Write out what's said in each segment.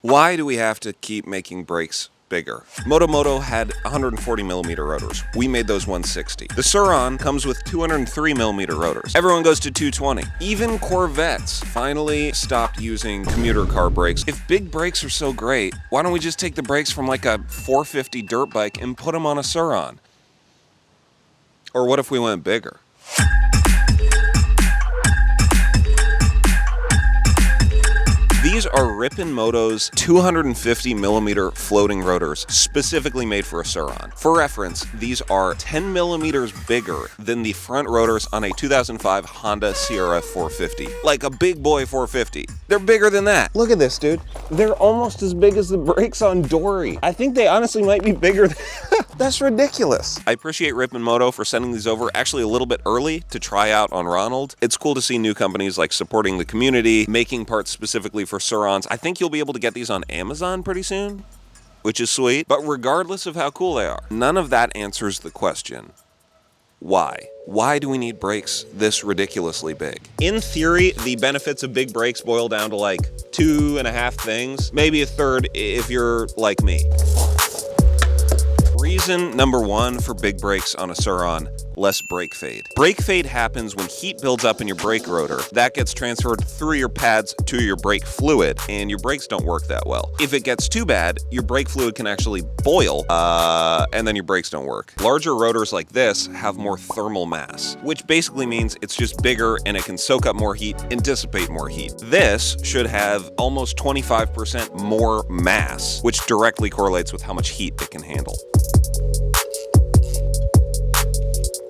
Why do we have to keep making brakes bigger? Moto had 140mm rotors. We made those 160. The Surron comes with 203mm rotors. Everyone goes to 220. Even Corvettes finally stopped using commuter car brakes. If big brakes are so great, why don't we just take the brakes from like a 450 dirt bike and put them on a Surron? Or what if we went bigger? These are Rippin Moto's 250mm floating rotors, specifically made for a Surron. For reference, these are 10mm bigger than the front rotors on a 2005 Honda CRF 450. Like a big boy 450. They're bigger than that. Look at this, dude. They're almost as big as the brakes on Dory. I think they honestly might be bigger than... That's ridiculous. I appreciate Rippin Moto for sending these over actually a little bit early to try out on Ronald. It's cool to see new companies like supporting the community, making parts specifically for Surrons. I think you'll be able to get these on Amazon pretty soon, which is sweet. But regardless of how cool they are, none of that answers the question, why? Why do we need brakes this ridiculously big? In theory, the benefits of big brakes boil down to like 2.5 things, maybe a third if you're like me. Reason number one for big brakes on a Surron: less brake fade. Brake fade happens when heat builds up in your brake rotor. That gets transferred through your pads to your brake fluid, and your brakes don't work that well. If it gets too bad, your brake fluid can actually boil, and then your brakes don't work. Larger rotors like this have more thermal mass, which basically means it's just bigger and it can soak up more heat and dissipate more heat. This should have almost 25% more mass, which directly correlates with how much heat it can handle.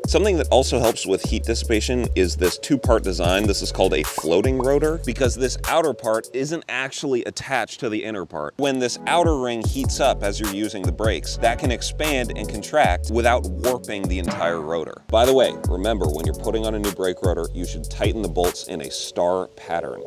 Something that also helps with heat dissipation is this two-part design. This is called a floating rotor because this outer part isn't actually attached to the inner part. When this outer ring heats up as you're using the brakes, that can expand and contract without warping the entire rotor. By the way, remember when you're putting on a new brake rotor, you should tighten the bolts in a star pattern.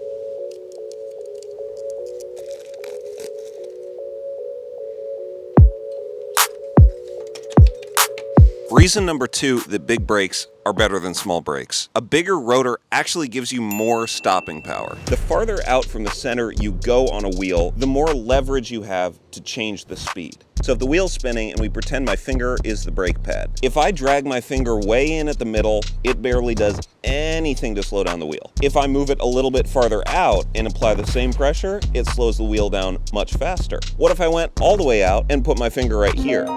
Reason number two that big brakes are better than small brakes: a bigger rotor actually gives you more stopping power. The farther out from the center you go on a wheel, the more leverage you have to change the speed. So if the wheel's spinning and we pretend my finger is the brake pad, if I drag my finger way in at the middle, it barely does anything to slow down the wheel. If I move it a little bit farther out and apply the same pressure, it slows the wheel down much faster. What if I went all the way out and put my finger right here?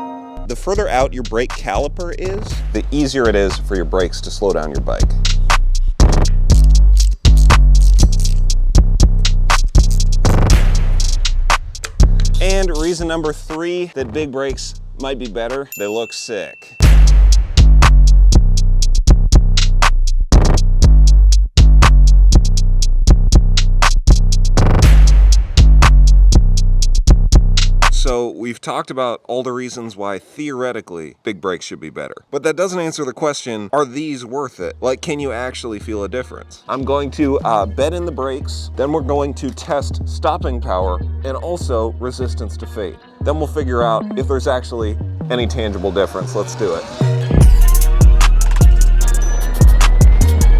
The further out your brake caliper is, the easier it is for your brakes to slow down your bike. And reason number three that big brakes might be better: they look sick. So we've talked about all the reasons why theoretically big brakes should be better. But that doesn't answer the question, are these worth it? Like, can you actually feel a difference? I'm going to bed in the brakes, then we're going to test stopping power and also resistance to fade. Then we'll figure out if there's actually any tangible difference. Let's do it.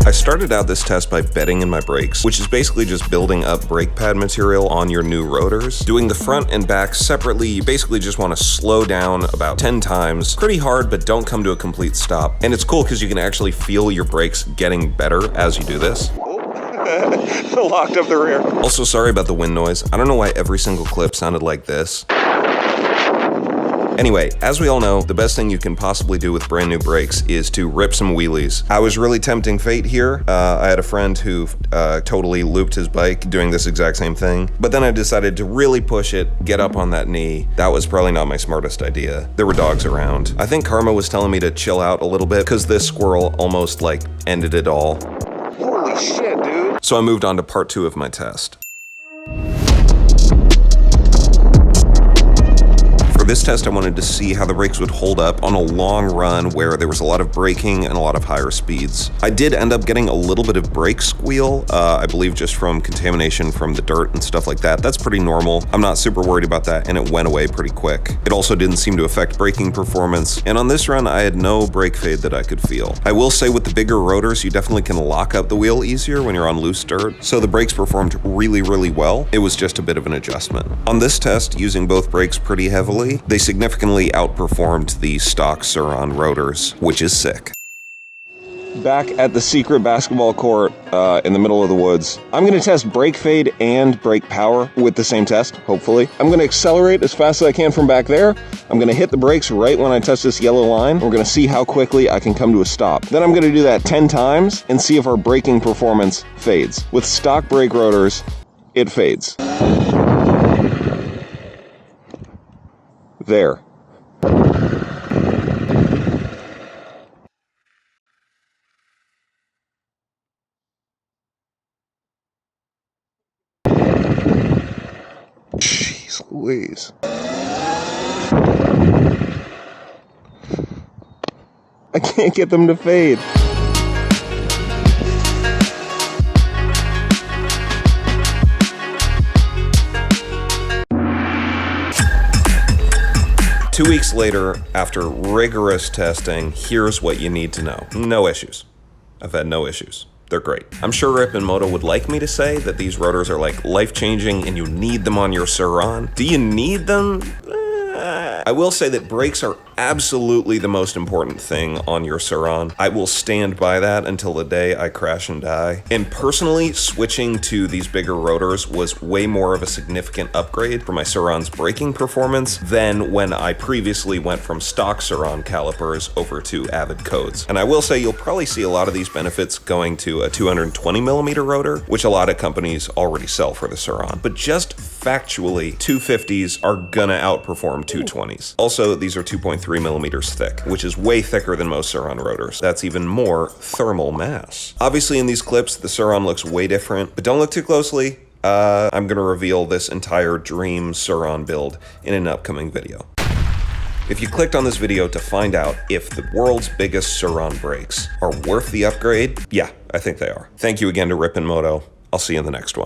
I started out this test by bedding in my brakes, which is basically just building up brake pad material on your new rotors. Doing the front and back separately, you basically just want to slow down about 10 times. Pretty hard, but don't come to a complete stop. And it's cool because you can actually feel your brakes getting better as you do this. Locked up the rear. Also, sorry about the wind noise. I don't know why every single clip sounded like this. Anyway, as we all know, the best thing you can possibly do with brand new brakes is to rip some wheelies. I was really tempting fate here. I had a friend who totally looped his bike doing this exact same thing. But then I decided to really push it, get up on that knee. That was probably not my smartest idea. There were dogs around. I think karma was telling me to chill out a little bit because this squirrel almost like ended it all. Holy shit, dude. So I moved on to part 2 of my test. this test, I wanted to see how the brakes would hold up on a long run where there was a lot of braking and a lot of higher speeds. I did end up getting a little bit of brake squeal, I believe just from contamination from the dirt and stuff like that. That's pretty normal. I'm not super worried about that, and it went away pretty quick. It also didn't seem to affect braking performance, and on this run, I had no brake fade that I could feel. I will say with the bigger rotors, you definitely can lock up the wheel easier when you're on loose dirt, so the brakes performed really, really well. It was just a bit of an adjustment. On this test, using both brakes pretty heavily, they significantly outperformed the stock Surron rotors, which is sick. Back at the secret basketball court in the middle of the woods. I'm going to test brake fade and brake power with the same test, hopefully. I'm going to accelerate as fast as I can from back there. I'm going to hit the brakes right when I touch this yellow line. We're going to see how quickly I can come to a stop. Then I'm going to do that 10 times and see if our braking performance fades. With stock brake rotors, it fades. There. Jeez Louise. I can't get them to fade. Two weeks later, after rigorous testing, here's what you need to know. No issues. I've had no issues. They're great. I'm sure Rippin Moto would like me to say that these rotors are like life-changing and you need them on your Surron. Do you need them? I will say that brakes are absolutely the most important thing on your Surron. I will stand by that until the day I crash and die. And personally, switching to these bigger rotors was way more of a significant upgrade for my Surron's braking performance than when I previously went from stock Surron calipers over to Avid codes. And I will say you'll probably see a lot of these benefits going to a 220mm rotor, which a lot of companies already sell for the Surron. But just factually, 250s are gonna outperform 220s. Also, these are 2.3mm thick, which is way thicker than most Surron rotors. That's even more thermal mass. Obviously in these clips, the Surron looks way different, but don't look too closely. I'm gonna reveal this entire dream Surron build in an upcoming video. If you clicked on this video to find out if the world's biggest Surron brakes are worth the upgrade, yeah, I think they are. Thank you again to Rippin Moto. I'll see you in the next one.